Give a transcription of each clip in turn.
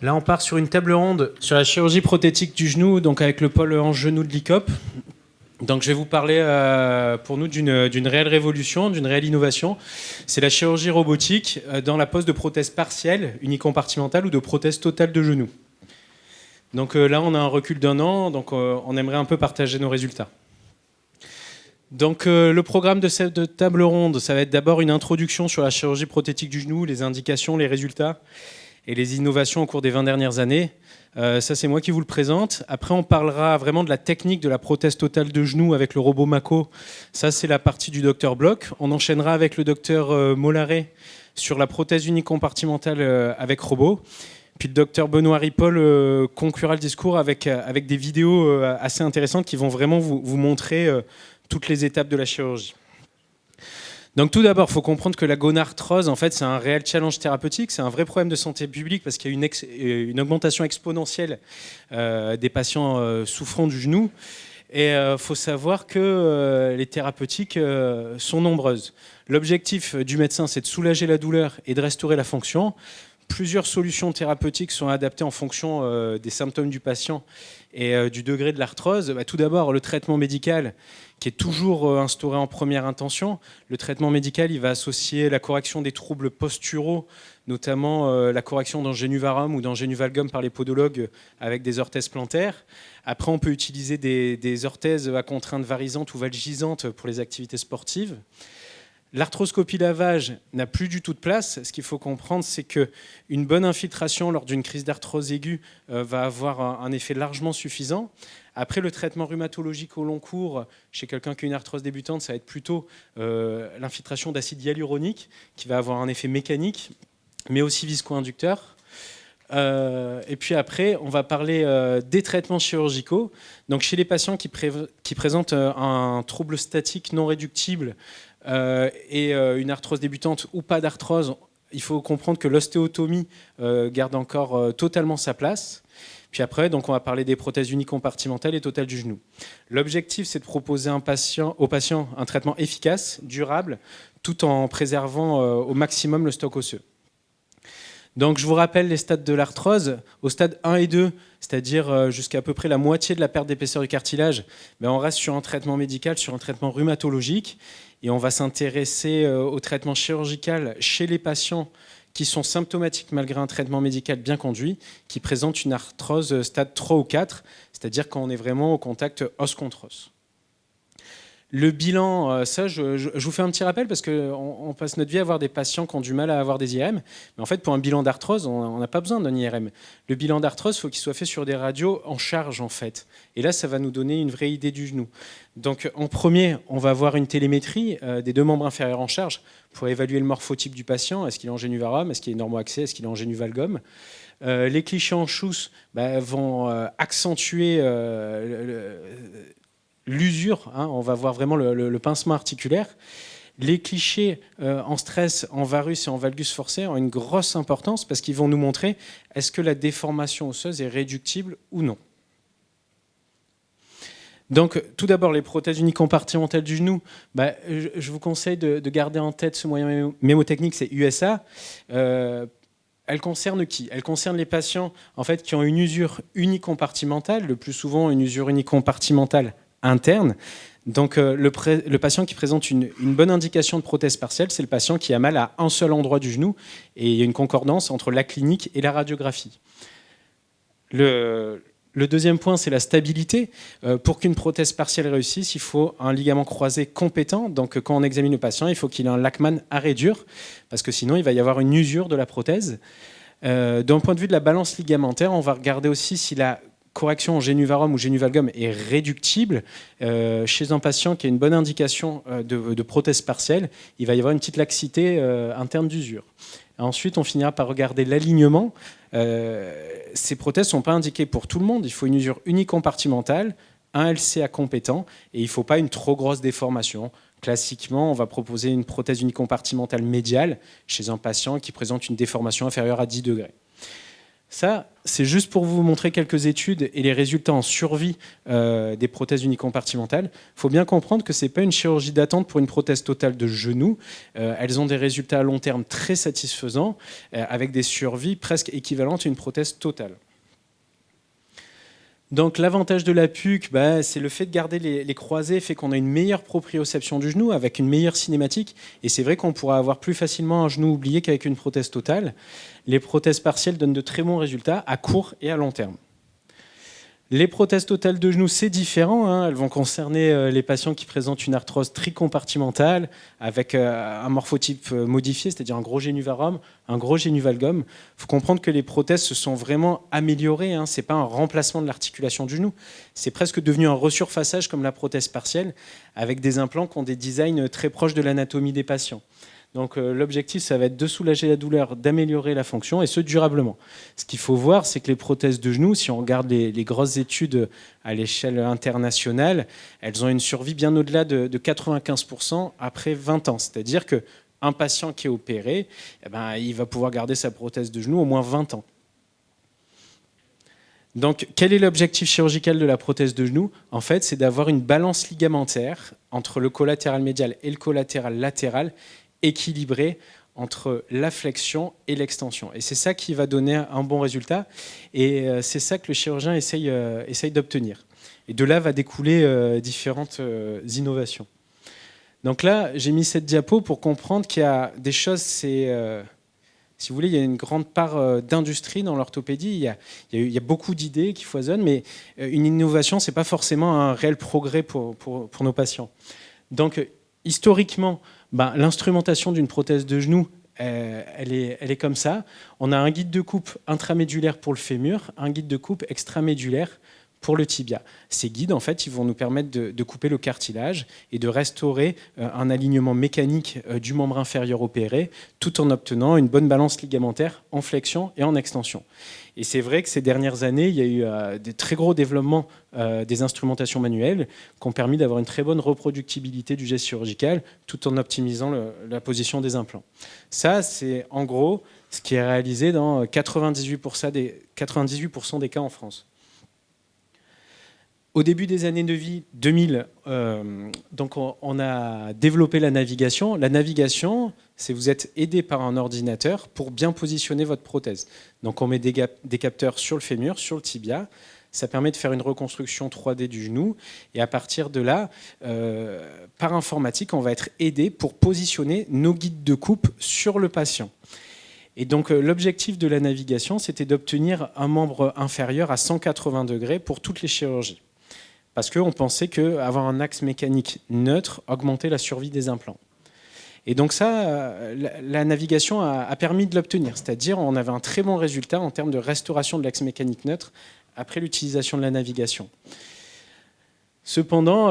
Là, on part sur une table ronde sur la chirurgie prothétique du genou, donc avec le pôle hanche genou de l'ICOP. Donc, je vais vous parler pour nous d'une réelle révolution, d'une réelle innovation. C'est la chirurgie robotique dans la pose de prothèse partielle, unicompartimentale ou de prothèse totale de genou. Donc là, on a un recul d'1 an, donc on aimerait un peu partager nos résultats. Donc le programme de cette table ronde, ça va être d'abord une introduction sur la chirurgie prothétique du genou, les indications, les résultats et les innovations au cours des 20 dernières années. Ça, c'est moi qui vous le présente. Après, on parlera vraiment de la technique de la prothèse totale de genou avec le robot Mako. Ça, c'est la partie du docteur Bloch. On enchaînera avec le docteur Mollaret sur la prothèse unicompartimentale avec robot. Puis le docteur Benoît Ripoll conclura le discours avec des vidéos assez intéressantes qui vont vraiment vous montrer toutes les étapes de la chirurgie. Donc tout d'abord, il faut comprendre que la gonarthrose, en fait, c'est un réel challenge thérapeutique, c'est un vrai problème de santé publique parce qu'il y a une augmentation exponentielle des patients souffrant du genou. Et il faut savoir que les thérapeutiques sont nombreuses. L'objectif du médecin, c'est de soulager la douleur et de restaurer la fonction. Plusieurs solutions thérapeutiques sont adaptées en fonction des symptômes du patient et du degré de l'arthrose. Tout d'abord, le traitement médical qui est toujours instauré en première intention. Le traitement médical, il va associer la correction des troubles posturaux, notamment la correction d'angénu-varum ou d'angénu-valgum par les podologues avec des orthèses plantaires. Après, on peut utiliser des orthèses à contrainte varisante ou valgisante pour les activités sportives. L'arthroscopie lavage n'a plus du tout de place. Ce qu'il faut comprendre, c'est qu'une bonne infiltration lors d'une crise d'arthrose aiguë va avoir un effet largement suffisant. Après, le traitement rhumatologique au long cours, chez quelqu'un qui a une arthrose débutante, ça va être plutôt l'infiltration d'acide hyaluronique qui va avoir un effet mécanique, mais aussi visco-inducteur. Et puis après, on va parler des traitements chirurgicaux. Donc, chez les patients qui présentent un trouble statique non réductible, et une arthrose débutante ou pas d'arthrose, il faut comprendre que l'ostéotomie garde encore totalement sa place. Puis après, donc on va parler des prothèses unicompartimentales et totales du genou. L'objectif, c'est de proposer au patient un traitement efficace, durable, tout en préservant au maximum le stock osseux. Donc je vous rappelle les stades de l'arthrose. Au stade 1 et 2, c'est-à-dire jusqu'à peu près la moitié de la perte d'épaisseur du cartilage, on reste sur un traitement médical, sur un traitement rhumatologique. Et on va s'intéresser au traitement chirurgical chez les patients qui sont symptomatiques malgré un traitement médical bien conduit, qui présentent une arthrose stade 3 ou 4, c'est-à-dire quand on est vraiment au contact os contre os. Le bilan, ça, je vous fais un petit rappel parce qu'on passe notre vie à avoir des patients qui ont du mal à avoir des IRM. Mais en fait, pour un bilan d'arthrose, on n'a pas besoin d'un IRM. Le bilan d'arthrose, il faut qu'il soit fait sur des radios en charge, en fait. Et là, ça va nous donner une vraie idée du genou. Donc, en premier, on va avoir une télémétrie des 2 membres inférieurs en charge pour évaluer le morphotype du patient. Est-ce qu'il est angénu-varum? Est-ce qu'il est normo-axé? Est-ce qu'il est angénu-valgum? Les clichés en Schuss vont accentuer l'usure, on va voir vraiment le pincement articulaire. Les clichés en stress, en varus et en valgus forcé ont une grosse importance parce qu'ils vont nous montrer est-ce que la déformation osseuse est réductible ou non. Donc, tout d'abord, les prothèses unicompartimentales du genou, je vous conseille de garder en tête ce moyen mémotechnique, c'est USA. Elle concerne qui? Elle concerne les patients en fait, qui ont une usure unicompartimentale, le plus souvent une usure unicompartimentale interne. Donc le patient qui présente une bonne indication de prothèse partielle, c'est le patient qui a mal à un seul endroit du genou et il y a une concordance entre la clinique et la radiographie. Le deuxième point, c'est la stabilité. Pour qu'une prothèse partielle réussisse, il faut un ligament croisé compétent. Donc quand on examine le patient, il faut qu'il ait un Lachman arrêt dur parce que sinon il va y avoir une usure de la prothèse. D'un point de vue de la balance ligamentaire, on va regarder aussi si la correction en angénu-varum ou angénu-valgum est réductible. Chez un patient qui a une bonne indication de prothèse partielle, il va y avoir une petite laxité interne d'usure. Ensuite, on finira par regarder l'alignement. Ces prothèses ne sont pas indiquées pour tout le monde. Il faut une usure unicompartimentale, un LCA compétent et il ne faut pas une trop grosse déformation. Classiquement, on va proposer une prothèse unicompartimentale médiale chez un patient qui présente une déformation inférieure à 10 degrés. Ça, c'est juste pour vous montrer quelques études et les résultats en survie des prothèses unicompartimentales. Il faut bien comprendre que ce n'est pas une chirurgie d'attente pour une prothèse totale de genou. Elles ont des résultats à long terme très satisfaisants, avec des survies presque équivalentes à une prothèse totale. Donc l'avantage de la PUC, c'est le fait de garder les croisés, fait qu'on a une meilleure proprioception du genou avec une meilleure cinématique. Et c'est vrai qu'on pourra avoir plus facilement un genou oublié qu'avec une prothèse totale. Les prothèses partielles donnent de très bons résultats à court et à long terme. Les prothèses totales de genoux, c'est différent, hein. Elles vont concerner les patients qui présentent une arthrose tricompartimentale avec un morphotype modifié, c'est-à-dire un gros génuvarum, un gros génuvalgum. Il faut comprendre que les prothèses se sont vraiment améliorées, hein. Ce n'est pas un remplacement de l'articulation du genou. C'est presque devenu un resurfaçage comme la prothèse partielle, avec des implants qui ont des designs très proches de l'anatomie des patients. Donc l'objectif, ça va être de soulager la douleur, d'améliorer la fonction, et ce, durablement. Ce qu'il faut voir, c'est que les prothèses de genoux, si on regarde les grosses études à l'échelle internationale, elles ont une survie bien au-delà de 95% après 20 ans. C'est-à-dire qu'un patient qui est opéré, il va pouvoir garder sa prothèse de genou au moins 20 ans. Donc, quel est l'objectif chirurgical de la prothèse de genou? En fait, c'est d'avoir une balance ligamentaire entre le collatéral médial et le collatéral latéral, équilibré entre la flexion et l'extension. Et c'est ça qui va donner un bon résultat. Et c'est ça que le chirurgien essaye d'obtenir. Et de là va découler différentes innovations. Donc là, j'ai mis cette diapo pour comprendre qu'il y a des choses, si vous voulez, il y a une grande part d'industrie dans l'orthopédie. Il y a beaucoup d'idées qui foisonnent, mais une innovation, ce n'est pas forcément un réel progrès pour nos patients. Donc, historiquement, l'instrumentation d'une prothèse de genou, elle est comme ça. On a un guide de coupe intramédulaire pour le fémur, un guide de coupe extramédulaire pour le tibia. Ces guides, en fait, ils vont nous permettre de couper le cartilage et de restaurer un alignement mécanique du membre inférieur opéré, tout en obtenant une bonne balance ligamentaire en flexion et en extension. Et c'est vrai que ces dernières années, il y a eu des très gros développements des instrumentations manuelles qui ont permis d'avoir une très bonne reproductibilité du geste chirurgical tout en optimisant la position des implants. Ça, c'est en gros ce qui est réalisé dans 98% des cas en France. Au début des années 2000, donc on a développé la navigation. La navigation, c'est vous êtes aidé par un ordinateur pour bien positionner votre prothèse. Donc on met des capteurs sur le fémur, sur le tibia. Ça permet de faire une reconstruction 3D du genou. Et à partir de là, par informatique, on va être aidé pour positionner nos guides de coupe sur le patient. Et donc l'objectif de la navigation, c'était d'obtenir un membre inférieur à 180 degrés pour toutes les chirurgies. Parce qu'on pensait qu'avoir un axe mécanique neutre augmentait la survie des implants. Et donc ça, la navigation a permis de l'obtenir. C'est-à-dire on avait un très bon résultat en termes de restauration de l'axe mécanique neutre après l'utilisation de la navigation. Cependant,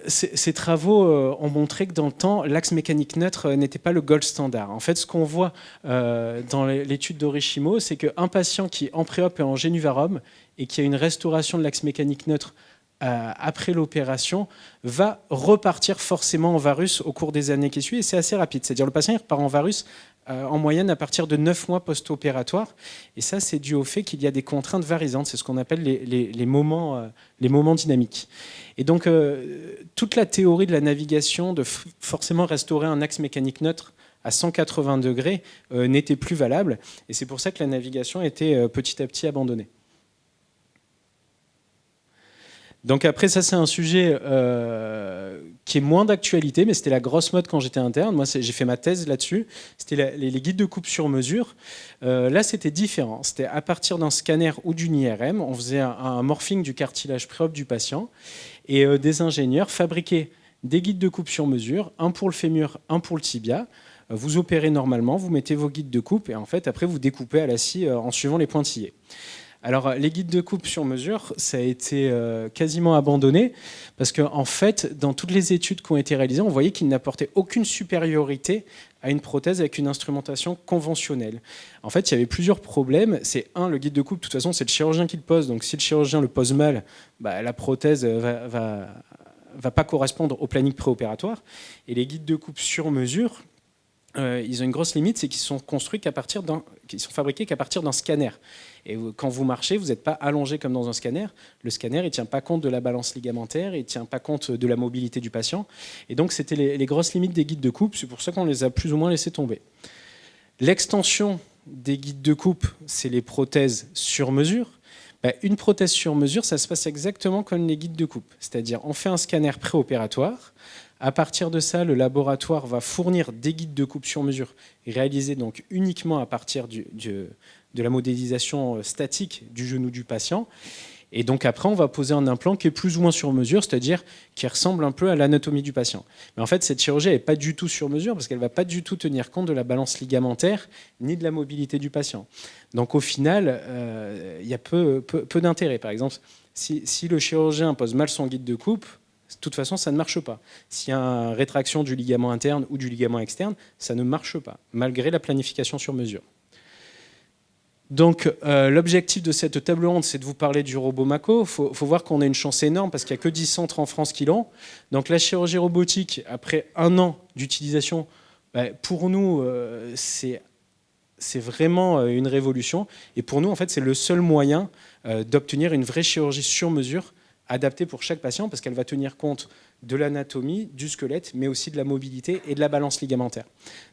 ces travaux ont montré que dans le temps, l'axe mécanique neutre n'était pas le gold standard. En fait, ce qu'on voit dans l'étude d'Orishimo, c'est qu'un patient qui en pré-op est en génuvarum et qui a une restauration de l'axe mécanique neutre après l'opération, va repartir forcément en varus au cours des années qui suivent. Et c'est assez rapide. C'est-à-dire le patient il repart en varus en moyenne à partir de 9 mois post-opératoire. Et ça, c'est dû au fait qu'il y a des contraintes varisantes. C'est ce qu'on appelle les moments dynamiques. Et donc, toute la théorie de la navigation, de forcément restaurer un axe mécanique neutre à 180 degrés, n'était plus valable. Et c'est pour ça que la navigation était petit à petit abandonnée. Donc après, ça c'est un sujet qui est moins d'actualité, mais c'était la grosse mode quand j'étais interne. Moi, j'ai fait ma thèse là-dessus. C'était les guides de coupe sur mesure. Là, c'était différent. C'était à partir d'un scanner ou d'une IRM. On faisait un morphing du cartilage pré-op du patient. Et des ingénieurs fabriquaient des guides de coupe sur mesure, un pour le fémur, un pour le tibia. Vous opérez normalement, vous mettez vos guides de coupe et en fait, après, vous découpez à la scie en suivant les pointillés. Alors, les guides de coupe sur mesure, ça a été quasiment abandonné parce qu'en fait, dans toutes les études qui ont été réalisées, on voyait qu'ils n'apportaient aucune supériorité à une prothèse avec une instrumentation conventionnelle. En fait, il y avait plusieurs problèmes. C'est le guide de coupe, de toute façon, c'est le chirurgien qui le pose. Donc, si le chirurgien le pose mal, la prothèse va pas correspondre au planning préopératoire. Et les guides de coupe sur mesure, ils ont une grosse limite, c'est qu'ils sont construits qu'ils sont fabriqués qu'à partir d'un scanner. Et quand vous marchez, vous n'êtes pas allongé comme dans un scanner. Le scanner, il ne tient pas compte de la balance ligamentaire, il ne tient pas compte de la mobilité du patient. Et donc, c'était les grosses limites des guides de coupe. C'est pour ça qu'on les a plus ou moins laissés tomber. L'extension des guides de coupe, c'est les prothèses sur mesure. Une prothèse sur mesure, ça se passe exactement comme les guides de coupe. C'est-à-dire, on fait un scanner préopératoire. À partir de ça, le laboratoire va fournir des guides de coupe sur mesure, réalisés donc uniquement à partir de la modélisation statique du genou du patient. Et donc après, on va poser un implant qui est plus ou moins sur mesure, c'est-à-dire qui ressemble un peu à l'anatomie du patient. Mais en fait, cette chirurgie n'est pas du tout sur mesure parce qu'elle ne va pas du tout tenir compte de la balance ligamentaire ni de la mobilité du patient. Donc au final, il y a peu d'intérêt. Par exemple, si le chirurgien pose mal son guide de coupe, de toute façon, ça ne marche pas. S'il y a une rétraction du ligament interne ou du ligament externe, ça ne marche pas, malgré la planification sur mesure. Donc, l'objectif de cette table ronde, c'est de vous parler du robot Mako. Il faut voir qu'on a une chance énorme parce qu'il n'y a que 10 centres en France qui l'ont. Donc, la chirurgie robotique, après 1 an d'utilisation, pour nous, c'est vraiment une révolution. Et pour nous, en fait, c'est le seul moyen d'obtenir une vraie chirurgie sur mesure adaptée pour chaque patient parce qu'elle va tenir compte de l'anatomie, du squelette, mais aussi de la mobilité et de la balance ligamentaire.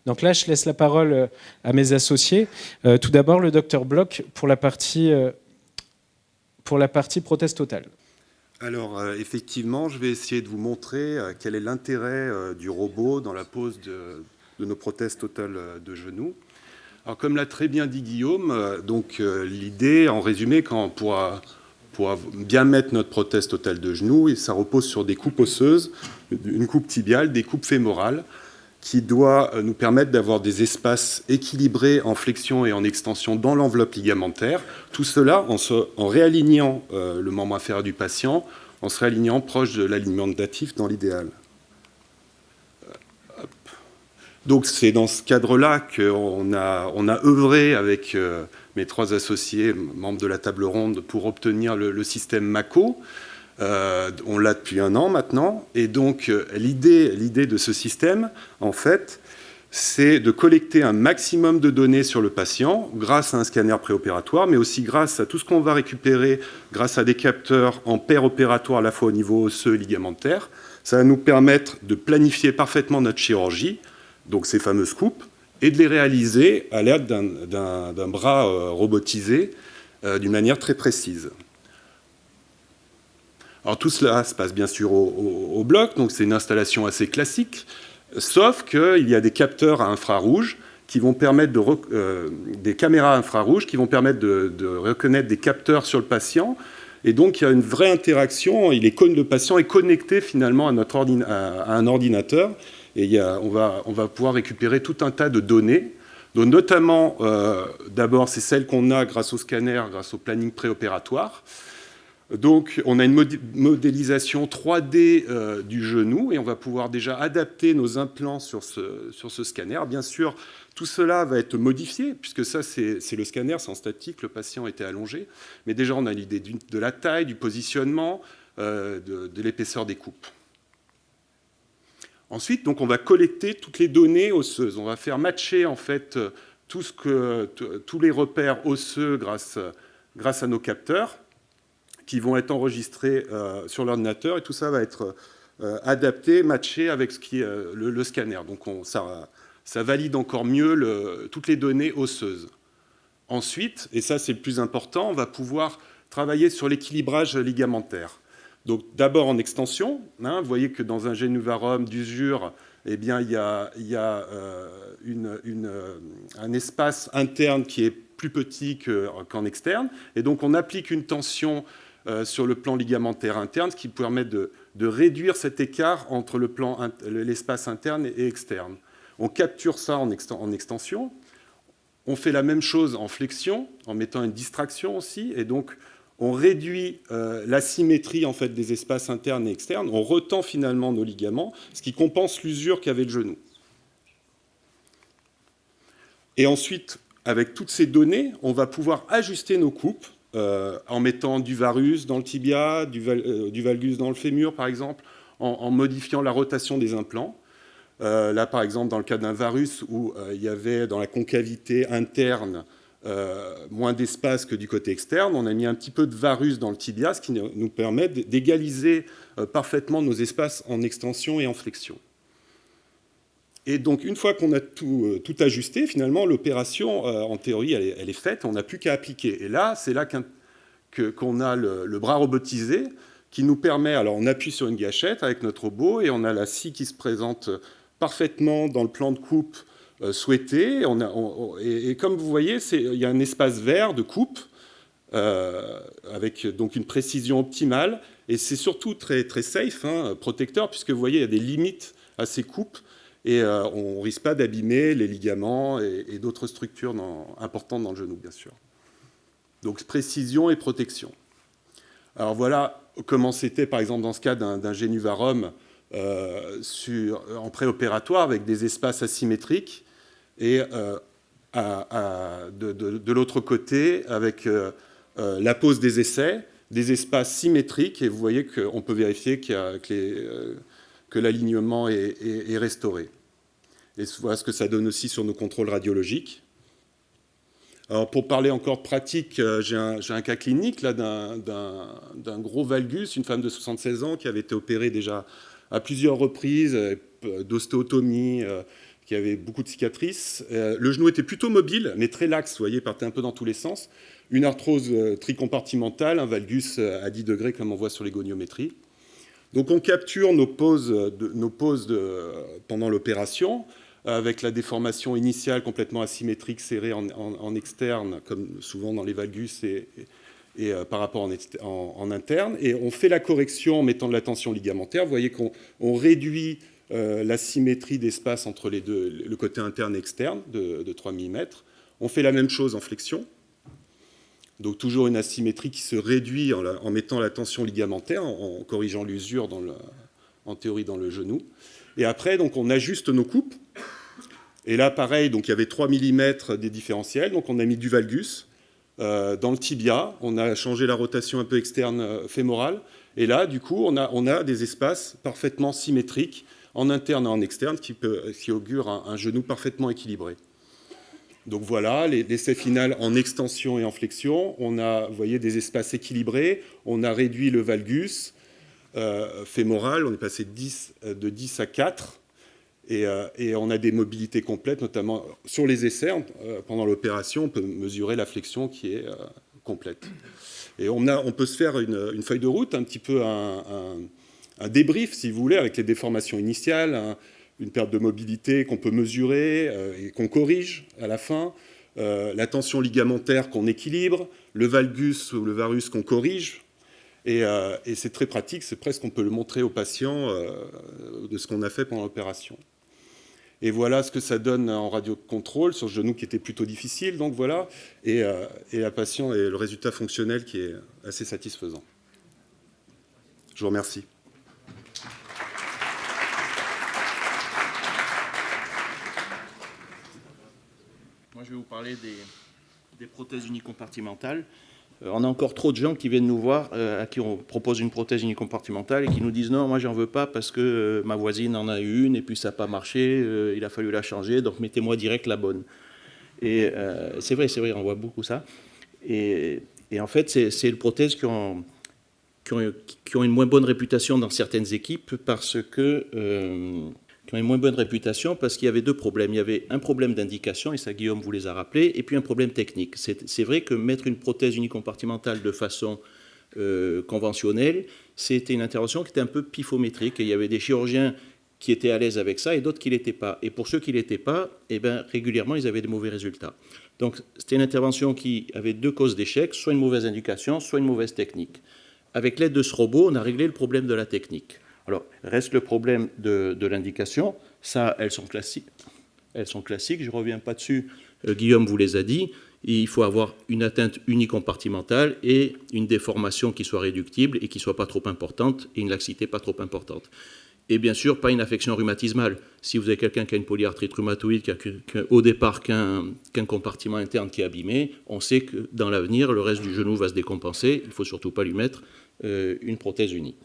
Donc là, je laisse la parole à mes associés. Tout d'abord, le docteur Bloch pour la partie prothèse totale. Alors, effectivement, je vais essayer de vous montrer quel est l'intérêt du robot dans la pose de nos prothèses totales de genoux. Alors, comme l'a très bien dit Guillaume, l'idée, en résumé, pour bien mettre notre prothèse totale de genou, et ça repose sur des coupes osseuses, une coupe tibiale, des coupes fémorales, qui doit nous permettre d'avoir des espaces équilibrés en flexion et en extension dans l'enveloppe ligamentaire. Tout cela en réalignant le membre inférieur du patient, en se réalignant proche de l'alignement natif dans l'idéal. Donc c'est dans ce cadre-là qu'on a œuvré avec mes 3 associés, membres de la table ronde, pour obtenir le système Mako. On l'a depuis 1 an maintenant. Et donc l'idée de ce système, en fait, c'est de collecter un maximum de données sur le patient grâce à un scanner préopératoire, mais aussi grâce à tout ce qu'on va récupérer grâce à des capteurs en paire opératoire à la fois au niveau osseux et ligamentaire. Ça va nous permettre de planifier parfaitement notre chirurgie, donc ces fameuses coupes, et de les réaliser à l'aide d'un bras robotisé d'une manière très précise. Alors tout cela se passe bien sûr au bloc, donc c'est une installation assez classique, sauf qu'il y a des capteurs à infrarouge qui vont permettre des caméras infrarouges qui vont permettre de reconnaître des capteurs sur le patient, et donc il y a une vraie interaction, le patient est connecté finalement à un ordinateur, et on va pouvoir récupérer tout un tas de données, donc notamment, d'abord, c'est celles qu'on a grâce au scanner, grâce au planning préopératoire. Donc, on a une modélisation 3D du genou, et on va pouvoir déjà adapter nos implants sur ce scanner. Bien sûr, tout cela va être modifié, puisque ça, c'est le scanner, c'est en statique, le patient était allongé. Mais déjà, on a l'idée de la taille, du positionnement, de l'épaisseur des coupes. Ensuite, donc, on va collecter toutes les données osseuses. On va faire matcher en fait tous les repères osseux grâce à nos capteurs qui vont être enregistrés sur l'ordinateur, et tout ça va être adapté, matché avec ce qui est le scanner. Donc ça valide encore mieux toutes les données osseuses. Ensuite, et ça c'est le plus important, on va pouvoir travailler sur l'équilibrage ligamentaire. Donc d'abord en extension, vous voyez que dans un génuvarum d'usure, eh bien, il y a un espace interne qui est plus petit qu'en externe, et donc on applique une tension sur le plan ligamentaire interne, ce qui permet de réduire cet écart entre l'espace interne et externe. On capture ça en extension, on fait la même chose en flexion, en mettant une distraction aussi, et donc on réduit l'asymétrie en fait, des espaces internes et externes, on retend finalement nos ligaments, ce qui compense l'usure qu'avait le genou. Et ensuite, avec toutes ces données, on va pouvoir ajuster nos coupes en mettant du varus dans le tibia, du valgus dans le fémur par exemple, en modifiant la rotation des implants. Là, par exemple, dans le cas d'un varus où il y avait dans la concavité interne moins d'espace que du côté externe, on a mis un petit peu de varus dans le tibia, ce qui nous permet d'égaliser parfaitement nos espaces en extension et en flexion. Et donc, une fois qu'on a tout ajusté, finalement, l'opération, en théorie, elle est faite, on n'a plus qu'à appliquer. Et là, c'est là qu'on a le bras robotisé qui nous permet, alors on appuie sur une gâchette avec notre robot et on a la scie qui se présente parfaitement dans le plan de coupe souhaité. Et comme vous voyez, il y a un espace vert de coupe avec donc une précision optimale. Et c'est surtout très, très safe, protecteur, puisque vous voyez, il y a des limites à ces coupes. Et on ne risque pas d'abîmer les ligaments et d'autres structures importantes dans le genou, bien sûr. Donc précision et protection. Alors voilà comment c'était, par exemple, dans ce cas d'un génuvarum en préopératoire avec des espaces asymétriques et de l'autre côté avec la pose des essais, des espaces symétriques et vous voyez qu'on peut vérifier que l'alignement est restauré. Et voilà ce que ça donne aussi sur nos contrôles radiologiques. Alors pour parler encore de pratique, j'ai un cas clinique là, d'un gros valgus, une femme de 76 ans qui avait été opérée déjà à plusieurs reprises, d'ostéotomie, qui avait beaucoup de cicatrices. Le genou était plutôt mobile, mais très laxe, vous voyez, partait un peu dans tous les sens. Une arthrose tricompartimentale, un valgus à 10 degrés comme on voit sur les goniométries. Donc on capture nos poses pendant l'opération, avec la déformation initiale complètement asymétrique, serrée en externe, comme souvent dans les valgus et par rapport en interne. Et on fait la correction en mettant de la tension ligamentaire. Vous voyez qu'on réduit la symétrie d'espace entre les deux, le côté interne et externe de 3 mm. On fait la même chose en flexion. Donc toujours une asymétrie qui se réduit en mettant la tension ligamentaire, en corrigeant l'usure en théorie dans le genou. Et après, donc, on ajuste nos coupes. Et là, pareil, donc, il y avait 3 mm des différentiels. Donc on a mis du valgus dans le tibia. On a changé la rotation un peu externe fémorale. Et là, du coup, on a des espaces parfaitement symétriques en interne et en externe qui augure un genou parfaitement équilibré. Donc voilà, l'essai final en extension et en flexion. On a, vous voyez, des espaces équilibrés. On a réduit le valgus fémoral. On est passé de 10 à 4. Et on a des mobilités complètes, notamment sur les essais. Pendant l'opération, on peut mesurer la flexion qui est complète. Et on peut se faire une feuille de route, un petit peu un débrief, si vous voulez, avec les déformations initiales, une perte de mobilité qu'on peut mesurer et qu'on corrige à la fin, la tension ligamentaire qu'on équilibre, le valgus ou le varus qu'on corrige. Et c'est très pratique, c'est presque qu'on peut le montrer aux patients de ce qu'on a fait pendant l'opération. Et voilà ce que ça donne en radiocontrôle sur le genou qui était plutôt difficile. Donc voilà, et la patient et le résultat fonctionnel qui est assez satisfaisant. Je vous remercie. Moi, je vais vous parler des prothèses unicompartimentales. On a encore trop de gens qui viennent nous voir, à qui on propose une prothèse unicompartimentale et qui nous disent non, moi j'en veux pas parce que ma voisine en a une et puis ça n'a pas marché, il a fallu la changer, donc mettez-moi direct la bonne. Et c'est vrai, on voit beaucoup ça. Et en fait, c'est les prothèses qui ont une moins bonne réputation dans certaines équipes parce que qui ont une moins bonne réputation parce qu'il y avait deux problèmes. Il y avait un problème d'indication, et ça Guillaume vous les a rappelés, et puis un problème technique. C'est vrai que mettre une prothèse unicompartimentale de façon conventionnelle, c'était une intervention qui était un peu pifométrique, et il y avait des chirurgiens qui étaient à l'aise avec ça et d'autres qui ne l'étaient pas. Et pour ceux qui ne l'étaient pas, eh bien, régulièrement, ils avaient de mauvais résultats. Donc c'était une intervention qui avait deux causes d'échec, soit une mauvaise indication, soit une mauvaise technique. Avec l'aide de ce robot, on a réglé le problème de la technique. Alors, reste le problème de l'indication. Ça, elles sont classiques. Je ne reviens pas dessus. Guillaume vous les a dit. Il faut avoir une atteinte unicompartimentale et une déformation qui soit réductible et qui ne soit pas trop importante et une laxité pas trop importante. Et bien sûr, pas une affection rhumatismale. Si vous avez quelqu'un qui a une polyarthrite rhumatoïde, qui a au départ qu'un compartiment interne qui est abîmé, on sait que dans l'avenir, le reste du genou va se décompenser. Il ne faut surtout pas lui mettre une prothèse unie.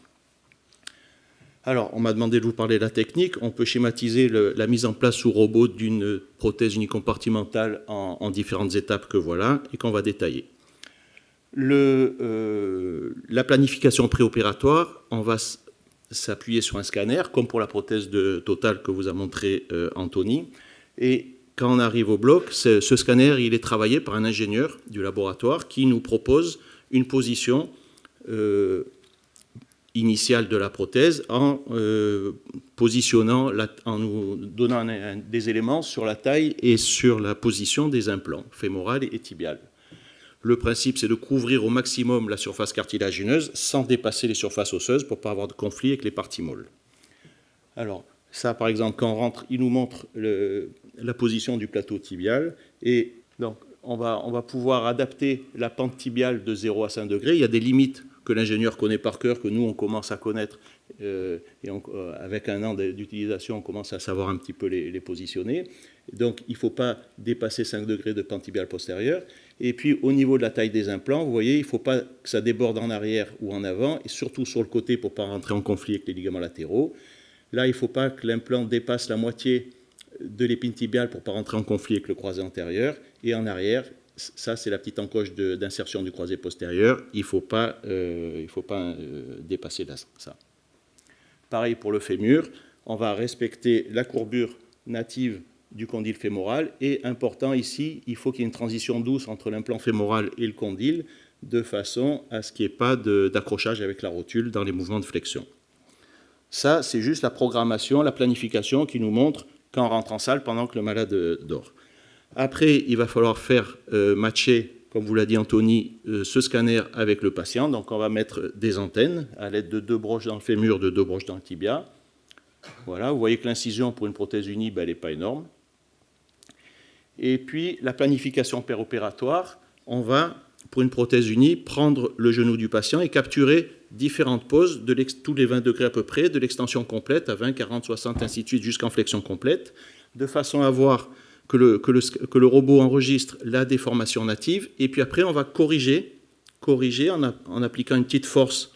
Alors, on m'a demandé de vous parler de la technique. On peut schématiser la mise en place sous robot d'une prothèse unicompartimentale en différentes étapes que voilà et qu'on va détailler. La planification préopératoire, on va s'appuyer sur un scanner, comme pour la prothèse de Total que vous a montré Anthony. Et quand on arrive au bloc, ce scanner, il est travaillé par un ingénieur du laboratoire qui nous propose une position initiale de la prothèse en positionnant, en nous donnant des éléments sur la taille et sur la position des implants fémoral et tibial. Le principe, c'est de couvrir au maximum la surface cartilagineuse sans dépasser les surfaces osseuses pour ne pas avoir de conflit avec les parties molles. Alors, ça, par exemple, quand on rentre, il nous montre la position du plateau tibial. Et donc, on va pouvoir adapter la pente tibiale de 0 à 5 degrés. Il y a des limites que l'ingénieur connaît par cœur, que nous, on commence à connaître. Avec un an d'utilisation, on commence à savoir un petit peu les positionner. Donc, il ne faut pas dépasser 5 degrés de pente tibiale postérieure. Et puis, au niveau de la taille des implants, vous voyez, il ne faut pas que ça déborde en arrière ou en avant, et surtout sur le côté pour ne pas rentrer en conflit avec les ligaments latéraux. Là, il ne faut pas que l'implant dépasse la moitié de l'épine tibiale pour ne pas rentrer en conflit avec le croisé antérieur. Et en arrière, ça, c'est la petite encoche d'insertion du croisé postérieur. Il ne faut pas dépasser ça. Pareil pour le fémur. On va respecter la courbure native du condyle fémoral. Et important ici, il faut qu'il y ait une transition douce entre l'implant fémoral et le condyle, de façon à ce qu'il n'y ait pas d'accrochage avec la rotule dans les mouvements de flexion. Ça, c'est juste la programmation, la planification qui nous montre quand on rentre en salle pendant que le malade dort. Après, il va falloir faire matcher, comme vous l'a dit Anthony, ce scanner avec le patient. Donc, on va mettre des antennes à l'aide de 2 broches dans le fémur, de 2 broches dans le tibia. Voilà, vous voyez que l'incision pour une prothèse unie, elle n'est pas énorme. Et puis, la planification péropératoire, on va, pour une prothèse unie, prendre le genou du patient et capturer différentes poses, tous les 20 degrés à peu près, de l'extension complète à 20, 40, 60, ainsi de suite, jusqu'en flexion complète, de façon à voir que le robot enregistre la déformation native, et puis après, on va corriger en appliquant une petite force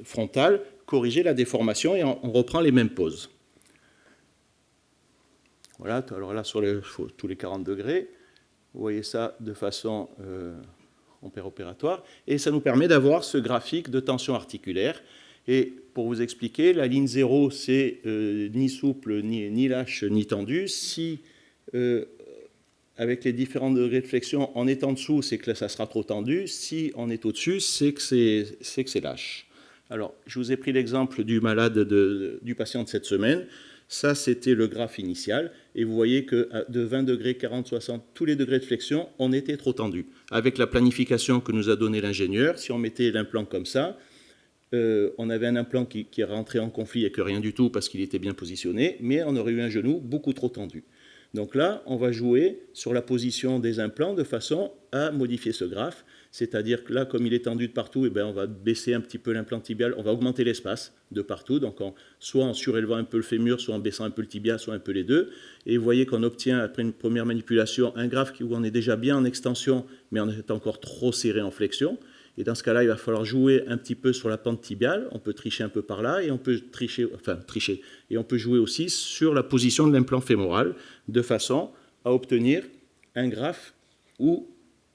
frontale, corriger la déformation, et on reprend les mêmes poses. Voilà, alors là, sur tous les 40 degrés, vous voyez ça de façon en péropératoire, et ça nous permet d'avoir ce graphique de tension articulaire. Et pour vous expliquer, la ligne 0, c'est ni souple, ni lâche, ni tendu. Si, avec les différents degrés de flexion, on est en dessous, c'est que ça sera trop tendu. Si on est au-dessus, c'est que c'est lâche. Alors, je vous ai pris l'exemple du malade, du patient de cette semaine. Ça, c'était le graphe initial. Et vous voyez que de 20 degrés, 40, 60, tous les degrés de flexion, on était trop tendu. Avec la planification que nous a donnée l'ingénieur, si on mettait l'implant comme ça, on avait un implant qui rentrait en conflit avec rien du tout parce qu'il était bien positionné, mais on aurait eu un genou beaucoup trop tendu. Donc là, on va jouer sur la position des implants de façon à modifier ce graphe. C'est-à-dire que là, comme il est tendu de partout, eh bien, on va baisser un petit peu l'implant tibial, on va augmenter l'espace de partout, donc soit en surélevant un peu le fémur, soit en baissant un peu le tibia, soit un peu les deux. Et vous voyez qu'on obtient, après une première manipulation, un graphe où on est déjà bien en extension, mais on est encore trop serré en flexion. Et dans ce cas-là, il va falloir jouer un petit peu sur la pente tibiale. On peut tricher un peu par là, et on peut tricher. Et on peut jouer aussi sur la position de l'implant fémoral, de façon à obtenir un graphe où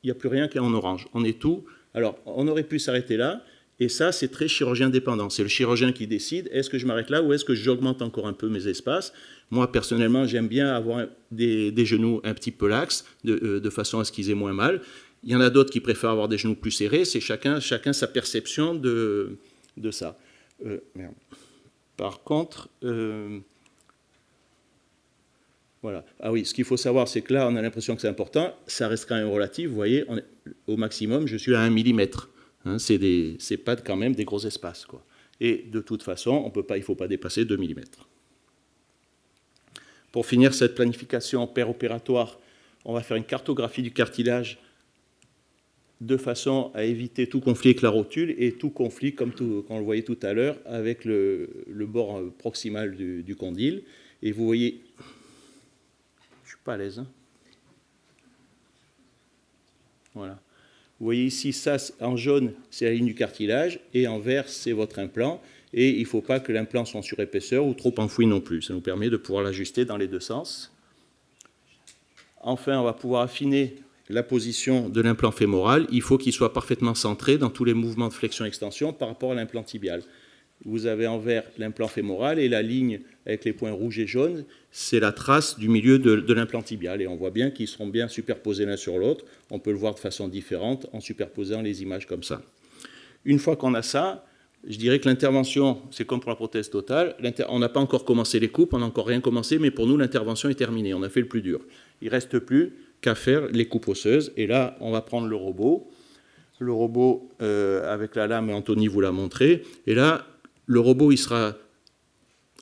il n'y a plus rien qui est en orange. On est tout. Alors, on aurait pu s'arrêter là, et ça, c'est très chirurgien dépendant. C'est le chirurgien qui décide, est-ce que je m'arrête là ou est-ce que j'augmente encore un peu mes espaces? Moi, personnellement, j'aime bien avoir des genoux un petit peu laxes, de façon à ce qu'ils aient moins mal. Il y en a d'autres qui préfèrent avoir des genoux plus serrés. C'est chacun sa perception de ça. Merde. Par contre... Voilà. Ah oui, ce qu'il faut savoir, c'est que là, on a l'impression que c'est important. Ça reste quand même relatif. Vous voyez, au maximum, je suis à 1 mm. Hein, c'est pas quand même des gros espaces, quoi. Et de toute façon, il ne faut pas dépasser 2 mm. Pour finir cette planification péropératoire, on va faire une cartographie du cartilage de façon à éviter tout conflit avec la rotule et tout conflit, comme on le voyait tout à l'heure, avec le bord proximal du condyle. Et vous voyez... Je ne suis pas à l'aise. Hein. Voilà. Vous voyez ici, ça en jaune, c'est la ligne du cartilage, et en vert, c'est votre implant. et il ne faut pas que l'implant soit en surépaisseur ou trop enfoui non plus. Ça nous permet de pouvoir l'ajuster dans les deux sens. Enfin, on va pouvoir affiner la position de l'implant fémoral. Il faut qu'il soit parfaitement centré dans tous les mouvements de flexion-extension par rapport à l'implant tibial. Vous avez en vert l'implant fémoral et la ligne avec les points rouges et jaunes, c'est la trace du milieu de l'implant tibial. Et on voit bien qu'ils seront bien superposés l'un sur l'autre. On peut le voir de façon différente en superposant les images comme ça. Une fois qu'on a ça, je dirais que l'intervention, c'est comme pour la prothèse totale. On n'a pas encore commencé les coupes, on n'a encore rien commencé, mais pour nous, l'intervention est terminée. On a fait le plus dur. Il ne reste plus qu'à faire les coupes osseuses. Et là, on va prendre le robot. Le robot avec la lame, Anthony vous l'a montré. Et là, le robot, il sera...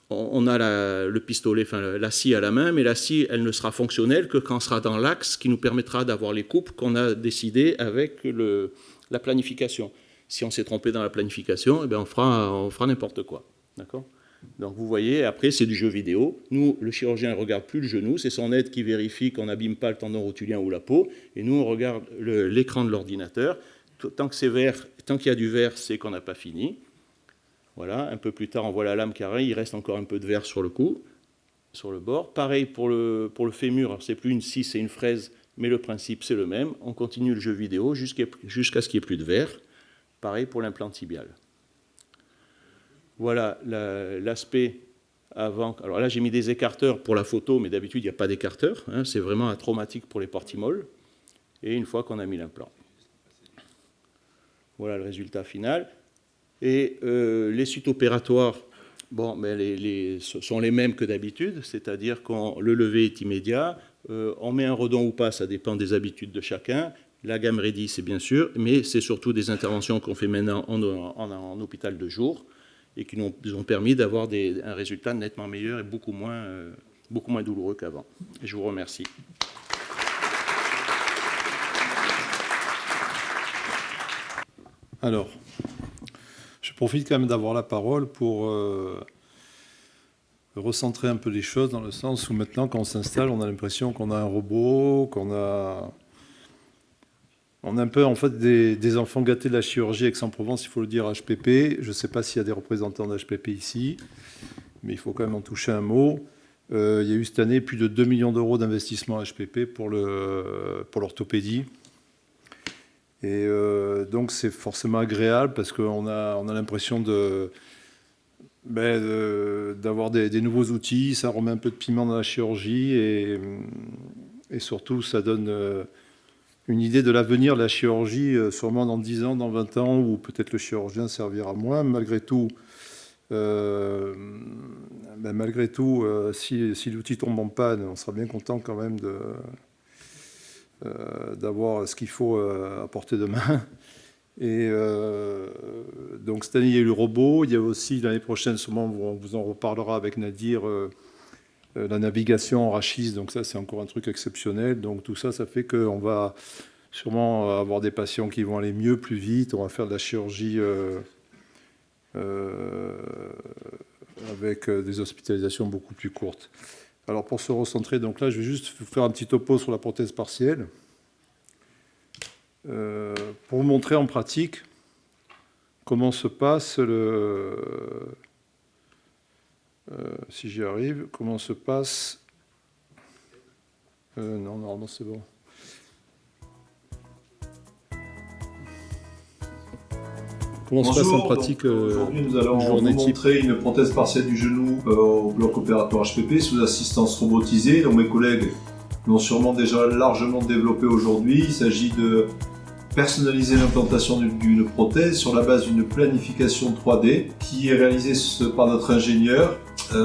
On a le pistolet, enfin la scie à la main, mais la scie, elle ne sera fonctionnelle que quand on sera dans l'axe qui nous permettra d'avoir les coupes qu'on a décidées avec la planification. Si on s'est trompé dans la planification, eh bien on fera n'importe quoi. D'accord ? Donc vous voyez, après c'est du jeu vidéo. Nous, le chirurgien ne regarde plus le genou, c'est son aide qui vérifie qu'on n'abîme pas le tendon rotulien ou la peau, et nous on regarde l'écran de l'ordinateur. Tant que c'est vert, tant qu'il y a du vert, c'est qu'on n'a pas fini. Voilà, un peu plus tard, on voit la lame qui arrive, il reste encore un peu de vert sur le cou, sur le bord. Pareil pour le fémur, c'est plus une scie, c'est une fraise, mais le principe c'est le même. On continue le jeu vidéo jusqu'à ce qu'il n'y ait plus de vert. Pareil pour l'implant tibial. Voilà l'aspect avant. Alors là, j'ai mis des écarteurs pour la photo, mais d'habitude, il n'y a pas d'écarteurs. Hein, c'est vraiment un traumatique pour les portimoles. Et une fois qu'on a mis l'implant. Voilà le résultat final. Et les suites opératoires, bon, ben sont les mêmes que d'habitude, c'est-à-dire que le lever est immédiat, on met un redon ou pas, ça dépend des habitudes de chacun. La gamme Ready, c'est bien sûr, mais c'est surtout des interventions qu'on fait maintenant en hôpital de jour et qui nous ont permis d'avoir un résultat nettement meilleur et beaucoup moins douloureux qu'avant. Et je vous remercie. Alors, je profite quand même d'avoir la parole pour recentrer un peu les choses dans le sens où maintenant, quand on s'installe, on a l'impression qu'on a un robot, on a un peu en fait des enfants gâtés de la chirurgie Aix-en-Provence, il faut le dire, HPP. Je ne sais pas s'il y a des représentants d'HPP ici, mais il faut quand même en toucher un mot. Il y a eu cette année plus de 2 millions d'euros d'investissement HPP pour l'orthopédie. Et donc c'est forcément agréable parce qu'on a l'impression d'avoir des nouveaux outils, ça remet un peu de piment dans la chirurgie et surtout ça donne une idée de l'avenir de la chirurgie, sûrement dans 10 ans, dans 20 ans, où peut-être le chirurgien servira moins. Malgré tout, si l'outil tombe en panne, on sera bien content quand même d'avoir ce qu'il faut à portée de main. Et donc cette année, il y a eu le robot. Il y a aussi l'année prochaine, sûrement, on vous en reparlera avec Nadir, la navigation en rachis. Donc ça, c'est encore un truc exceptionnel. Donc tout ça, ça fait qu'on va sûrement avoir des patients qui vont aller mieux, plus vite. On va faire de la chirurgie avec des hospitalisations beaucoup plus courtes. Alors pour se recentrer, donc là, je vais juste vous faire un petit topo sur la prothèse partielle. Pour vous montrer en pratique comment se passe si j'y arrive, comment se passe... non, normalement c'est bon. Comment se passe en pratique aujourd'hui, nous allons vous montrer une prothèse partielle du genou au bloc opératoire HPP sous assistance robotisée. Donc mes collègues l'ont sûrement déjà largement développé aujourd'hui. Il s'agit de personnaliser l'implantation d'une prothèse sur la base d'une planification 3D qui est réalisée par notre ingénieur.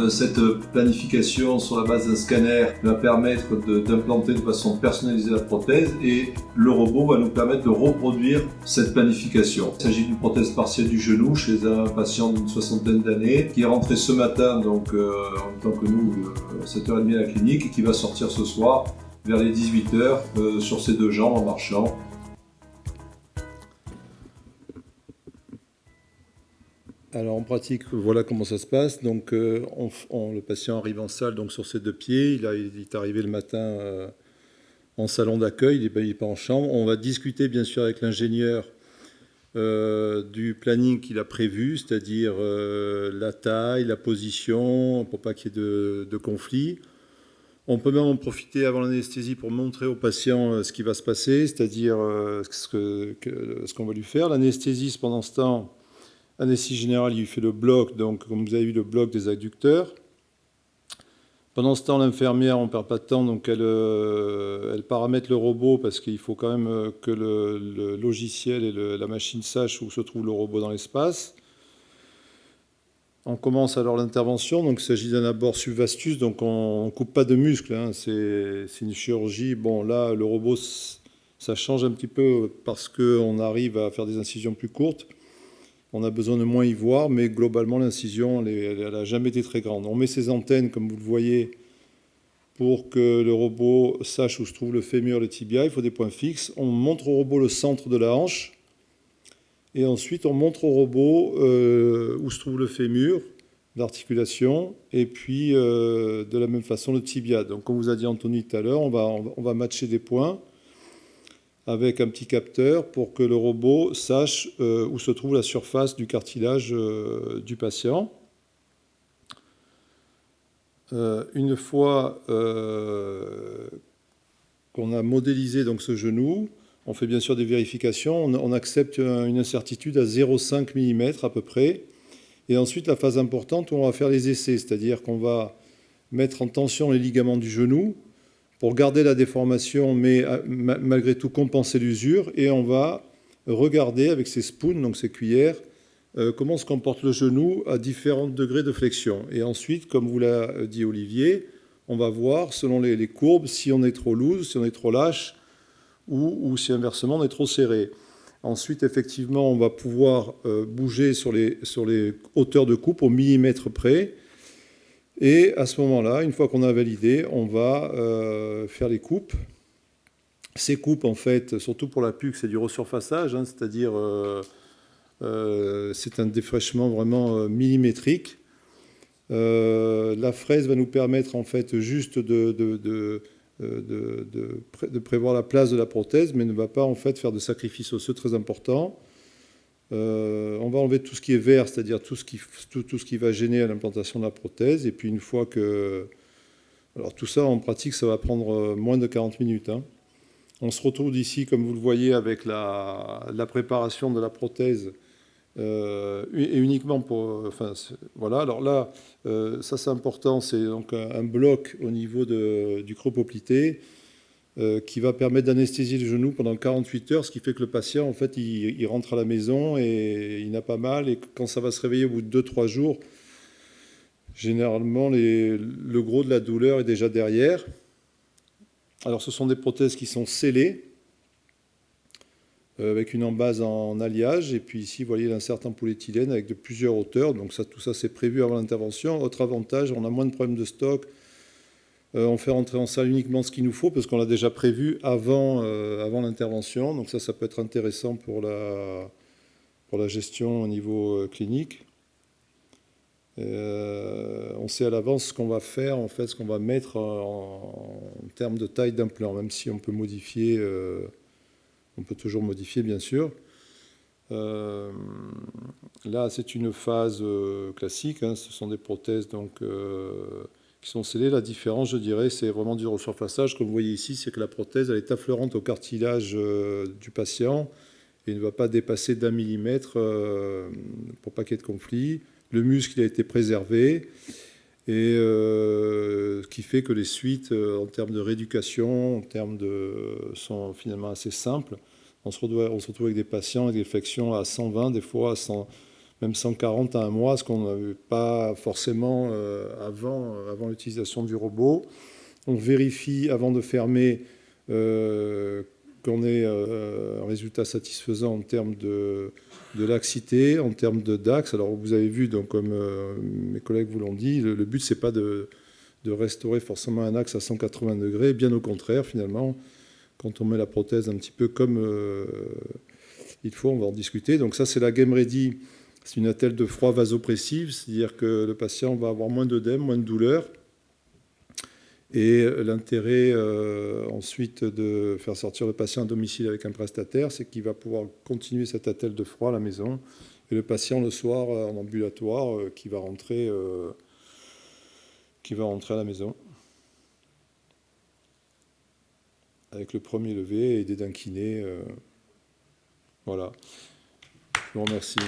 Cette planification sur la base d'un scanner va permettre d'implanter de façon personnalisée la prothèse et le robot va nous permettre de reproduire cette planification. Il s'agit d'une prothèse partielle du genou chez un patient d'une 60aine d'années qui est rentré ce matin, donc en même temps que nous, 7h30 à la clinique et qui va sortir ce soir vers les 18h sur ses deux jambes en marchant. Alors en pratique, voilà comment ça se passe. Donc le patient arrive en salle donc sur ses deux pieds. Il est arrivé le matin en salon d'accueil, il n'est pas en chambre. On va discuter bien sûr avec l'ingénieur du planning qu'il a prévu, c'est-à-dire la taille, la position, pour pas qu'il y ait de conflit. On peut même en profiter avant l'anesthésie pour montrer au patient ce qui va se passer, c'est-à-dire ce qu'on va lui faire. L'anesthésiste, pendant ce temps, anesthésie générale, il lui fait le bloc, donc comme vous avez vu, le bloc des adducteurs. Pendant ce temps, l'infirmière, on ne perd pas de temps, donc elle paramètre le robot parce qu'il faut quand même que le logiciel et la machine sachent où se trouve le robot dans l'espace. On commence alors l'intervention, donc il s'agit d'un abord subvastus, donc on ne coupe pas de muscle, hein, c'est une chirurgie. Bon, là, le robot, ça change un petit peu parce qu'on arrive à faire des incisions plus courtes. On a besoin de moins y voir, mais globalement, l'incision, elle n'a jamais été très grande. On met ces antennes, comme vous le voyez, pour que le robot sache où se trouve le fémur, le tibia. Il faut des points fixes. On montre au robot le centre de la hanche. Et ensuite, on montre au robot où se trouve le fémur, l'articulation, et puis de la même façon le tibia. Donc, comme vous a dit Anthony tout à l'heure, on va matcher des points avec un petit capteur pour que le robot sache où se trouve la surface du cartilage du patient. Une fois qu'on a modélisé donc ce genou, on fait bien sûr des vérifications, on accepte une incertitude à 0,5 mm à peu près. Et ensuite, la phase importante où on va faire les essais, c'est-à-dire qu'on va mettre en tension les ligaments du genou, pour garder la déformation, mais malgré tout compenser l'usure. Et on va regarder avec ces spoons, donc ces cuillères, comment se comporte le genou à différents degrés de flexion. Et ensuite, comme vous l'a dit Olivier, on va voir, selon les courbes, si on est trop loose, si on est trop lâche, ou si inversement on est trop serré. Ensuite, effectivement, on va pouvoir bouger sur les hauteurs de coupe au millimètre près. Et à ce moment-là, une fois qu'on a validé, on va faire les coupes. Ces coupes, en fait, surtout pour la PUC, c'est du resurfaçage, hein, c'est-à-dire c'est un défraîchement vraiment millimétrique. La fraise va nous permettre, en fait, juste de prévoir la place de la prothèse, mais ne va pas, en fait, faire de sacrifice osseux très important. On va enlever tout ce qui est vert, c'est-à-dire tout ce qui va gêner à l'implantation de la prothèse. Et puis une fois que... Alors tout ça, en pratique, ça va prendre moins de 40 minutes. Hein. On se retrouve ici, comme vous le voyez, avec la préparation de la prothèse, et uniquement pour... Enfin, voilà, alors là, ça c'est important, c'est donc un bloc au niveau du creux poplité, qui va permettre d'anesthésier le genou pendant 48 heures, ce qui fait que le patient, en fait, il rentre à la maison et il n'a pas mal. Et quand ça va se réveiller au bout de 2-3 jours, généralement, le gros de la douleur est déjà derrière. Alors, ce sont des prothèses qui sont scellées, avec une embase en alliage. Et puis ici, vous voyez l'insert en polyéthylène avec de plusieurs hauteurs. Donc tout ça, c'est prévu avant l'intervention. Autre avantage, on a moins de problèmes de stock. On fait rentrer en salle uniquement ce qu'il nous faut parce qu'on l'a déjà prévu avant l'intervention. Donc ça peut être intéressant pour la gestion au niveau clinique. On sait à l'avance ce qu'on va faire, en fait, ce qu'on va mettre en termes de taille d'implant, même si on peut modifier, on peut toujours modifier, bien sûr. Là, c'est une phase classique. Hein, ce sont des prothèses donc qui sont scellées. La différence, je dirais, c'est vraiment du resurfaçage. Comme vous voyez ici, c'est que la prothèse, elle est affleurante au cartilage du patient et ne va pas dépasser d'1 millimètre pour pas qu'il y ait de conflit. Le muscle, il a été préservé, et ce qui fait que les suites, en termes de rééducation, sont finalement assez simples. On se retrouve avec des patients avec des flexions à 120, des fois à 100, même 140 à un mois, ce qu'on n'avait pas forcément avant l'utilisation du robot. On vérifie avant de fermer qu'on ait un résultat satisfaisant en termes de laxité, en termes d'axe. Alors vous avez vu, donc, comme mes collègues vous l'ont dit, le but c'est pas de restaurer forcément un axe à 180 degrés, bien au contraire finalement, quand on met la prothèse un petit peu comme il faut, on va en discuter. Donc ça c'est la Game Ready, c'est une attelle de froid vasopressive, c'est-à-dire que le patient va avoir moins d'œdème, moins de douleur. Et l'intérêt ensuite de faire sortir le patient à domicile avec un prestataire, c'est qu'il va pouvoir continuer cette attelle de froid à la maison. Et le patient, le soir, en ambulatoire, qui va rentrer à la maison. Avec le premier levé et des dents kiné. Voilà. Je vous remercie.